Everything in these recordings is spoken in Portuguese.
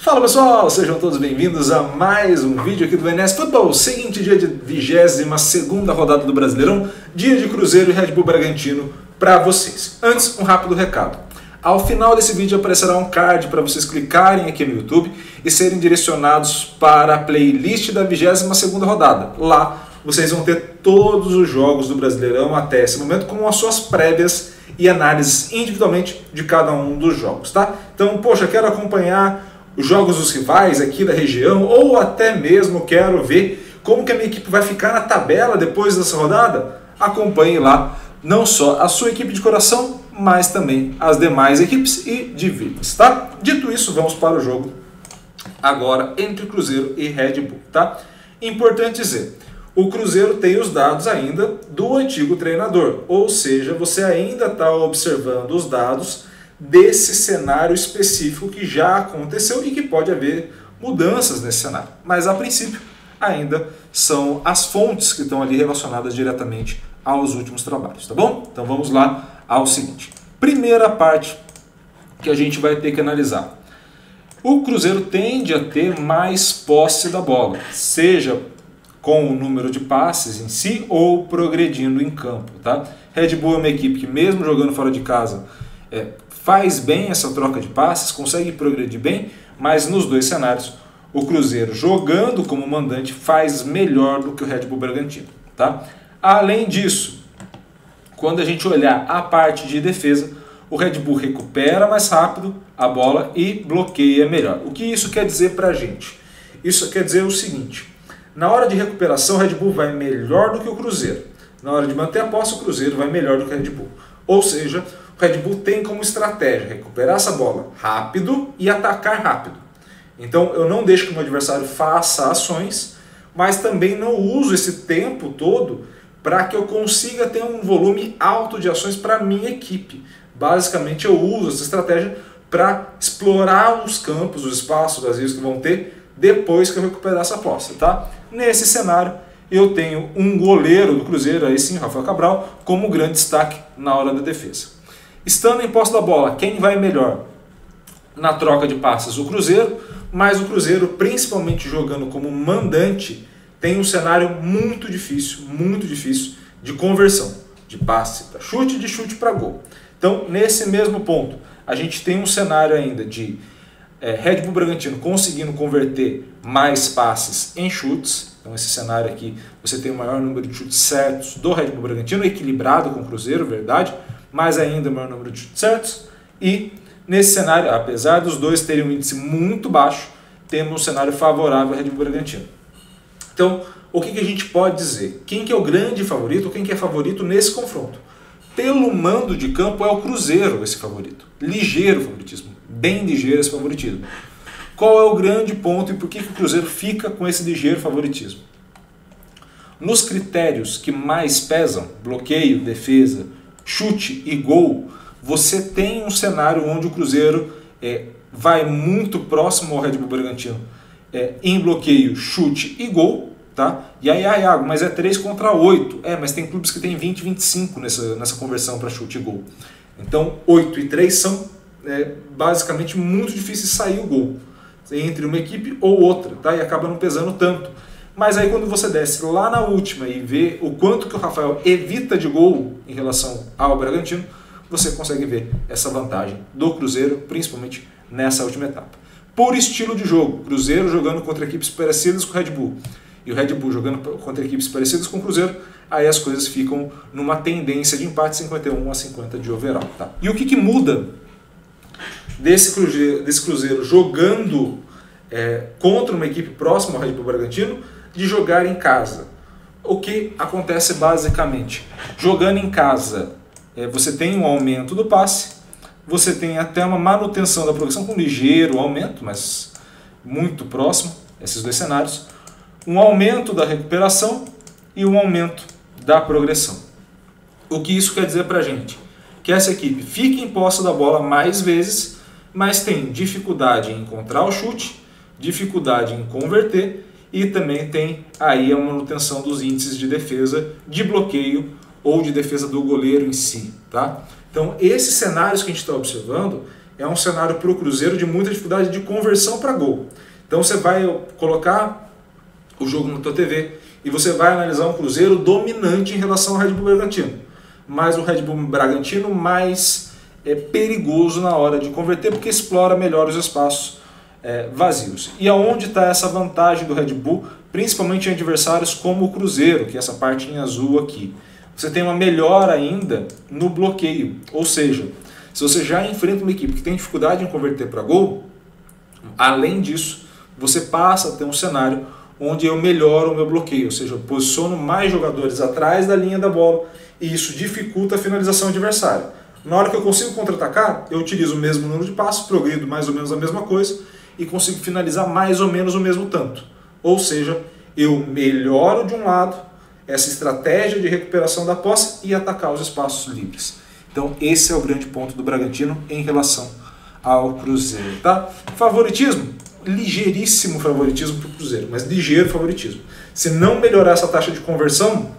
Fala pessoal, sejam todos bem-vindos a mais um vídeo aqui do VNS Futebol. Seguinte dia de 22ª rodada do Brasileirão, dia de Cruzeiro e Red Bull Bragantino para vocês. Antes, um rápido recado. Ao final desse vídeo aparecerá um card para vocês clicarem aqui no YouTube e serem direcionados para a playlist da 22ª rodada. Lá vocês vão ter todos os jogos do Brasileirão até esse momento com as suas prévias e análises individualmente de cada um dos jogos, tá? Então, poxa, quero acompanhar os jogos dos rivais aqui da região, ou até mesmo quero ver como que a minha equipe vai ficar na tabela depois dessa rodada. Acompanhe lá não só a sua equipe de coração, mas também as demais equipes e divirta-se, tá? Dito isso, vamos para o jogo agora entre Cruzeiro e Red Bull, tá? Importante dizer, o Cruzeiro tem os dados ainda do antigo treinador, ou seja, você ainda está observando os dados desse cenário específico que já aconteceu e que pode haver mudanças nesse cenário. Mas, a princípio, ainda são as fontes que estão ali relacionadas diretamente aos últimos trabalhos, tá bom? Então vamos lá ao seguinte. Primeira parte que a gente vai ter que analisar. O Cruzeiro tende a ter mais posse da bola, seja com o número de passes em si ou progredindo em campo, tá? Red Bull é uma equipe que, mesmo jogando fora de casa, faz bem essa troca de passes, consegue progredir bem, mas nos dois cenários o Cruzeiro, jogando como mandante, faz melhor do que o Red Bull Bragantino, tá? Além disso, quando a gente olhar a parte de defesa, o Red Bull recupera mais rápido a bola e bloqueia melhor. O que isso quer dizer pra gente? Isso quer dizer o seguinte: na hora de recuperação, o Red Bull vai melhor do que o Cruzeiro. Na hora de manter a posse, o Cruzeiro vai melhor do que o Red Bull. Ou seja, o Red Bull tem como estratégia recuperar essa bola rápido e atacar rápido. Então eu não deixo que o meu adversário faça ações, mas também não uso esse tempo todo para que eu consiga ter um volume alto de ações para a minha equipe. Basicamente eu uso essa estratégia para explorar os campos, os espaços vazios que vão ter depois que eu recuperar essa posse, tá? Nesse cenário eu tenho um goleiro do Cruzeiro, aí sim, Rafael Cabral, como grande destaque na hora da defesa. Estando em posse da bola, quem vai melhor na troca de passes? O Cruzeiro, mas o Cruzeiro, principalmente jogando como mandante, tem um cenário muito difícil de conversão, de passe para chute, de chute para gol. Então, nesse mesmo ponto, a gente tem um cenário ainda de Red Bull Bragantino conseguindo converter mais passes em chutes. Então, esse cenário aqui, você tem o maior número de chutes certos do Red Bull Bragantino, equilibrado com o Cruzeiro, verdade, mas ainda o maior número de chutes certos. E nesse cenário, apesar dos dois terem um índice muito baixo, temos um cenário favorável ao Red Bull Bragantino. Então, o que a gente pode dizer? Quem que é o grande favorito, quem que é favorito nesse confronto? Pelo mando de campo é o Cruzeiro esse favorito. Ligeiro favoritismo, bem ligeiro esse favoritismo. Qual é o grande ponto e por que o Cruzeiro fica com esse ligeiro favoritismo? Nos critérios que mais pesam, bloqueio, defesa, chute e gol, você tem um cenário onde o Cruzeiro vai muito próximo ao Red Bull Bragantino em bloqueio, chute e gol, tá? E aí, Iago, mas é 3 contra 8. Mas tem clubes que tem 20, 25 nessa conversão para chute e gol. Então, 8 e 3 são basicamente muito difíceis de sair o gol entre uma equipe ou outra, tá? E acaba não pesando tanto. Mas aí quando você desce lá na última e vê o quanto que o Rafael evita de gol em relação ao Bragantino, você consegue ver essa vantagem do Cruzeiro, principalmente nessa última etapa. Por estilo de jogo, Cruzeiro jogando contra equipes parecidas com o Red Bull e o Red Bull jogando contra equipes parecidas com o Cruzeiro, aí as coisas ficam numa tendência de empate 51-50 de overall, tá? E o que muda desse Cruzeiro jogando contra uma equipe próxima ao Red Bull Bragantino de jogar em casa? O que acontece basicamente? Jogando em casa, você tem um aumento do passe, você tem até uma manutenção da progressão com um ligeiro aumento, mas muito próximo, esses dois cenários, um aumento da recuperação e um aumento da progressão. O que isso quer dizer pra gente? Que essa equipe fica em posse da bola mais vezes, mas tem dificuldade em encontrar o chute, dificuldade em converter e também tem aí a manutenção dos índices de defesa, de bloqueio ou de defesa do goleiro em si, tá? Então, esses cenários que a gente está observando é um cenário para o Cruzeiro de muita dificuldade de conversão para gol. Então você vai colocar o jogo na tua TV e você vai analisar um Cruzeiro dominante em relação ao Red Bull Bragantino. Mas o Red Bull Bragantino mais perigoso na hora de converter, porque explora melhor os espaços vazios. E aonde está essa vantagem do Red Bull, principalmente em adversários como o Cruzeiro, que é essa parte em azul aqui? Você tem uma melhora ainda no bloqueio, ou seja, se você já enfrenta uma equipe que tem dificuldade em converter para gol, além disso, você passa a ter um cenário onde eu melhoro o meu bloqueio, ou seja, eu posiciono mais jogadores atrás da linha da bola e isso dificulta a finalização adversária. Na hora que eu consigo contra-atacar, eu utilizo o mesmo número de passos, progrido mais ou menos a mesma coisa e consigo finalizar mais ou menos o mesmo tanto. Ou seja, eu melhoro de um lado essa estratégia de recuperação da posse e atacar os espaços livres. Então esse é o grande ponto do Bragantino em relação ao Cruzeiro, tá? Favoritismo? Ligeiríssimo favoritismo para o Cruzeiro, mas ligeiro favoritismo. Se não melhorar essa taxa de conversão,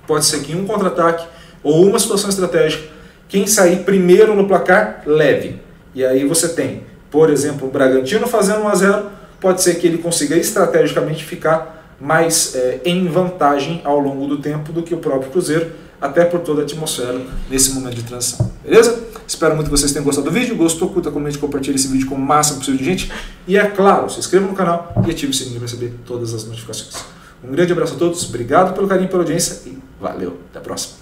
pode ser que em um contra-ataque ou uma situação estratégica, quem sair primeiro no placar, leve. E aí você tem, por exemplo, o Bragantino fazendo 1 a 0, pode ser que ele consiga estrategicamente ficar mais em vantagem ao longo do tempo do que o próprio Cruzeiro, até por toda a atmosfera nesse momento de transição. Beleza? Espero muito que vocês tenham gostado do vídeo. Gostou? Curta, comente, compartilhe esse vídeo com o máximo possível de gente. E é claro, se inscreva no canal e ative o sininho para receber todas as notificações. Um grande abraço a todos, obrigado pelo carinho e pela audiência e valeu, até a próxima.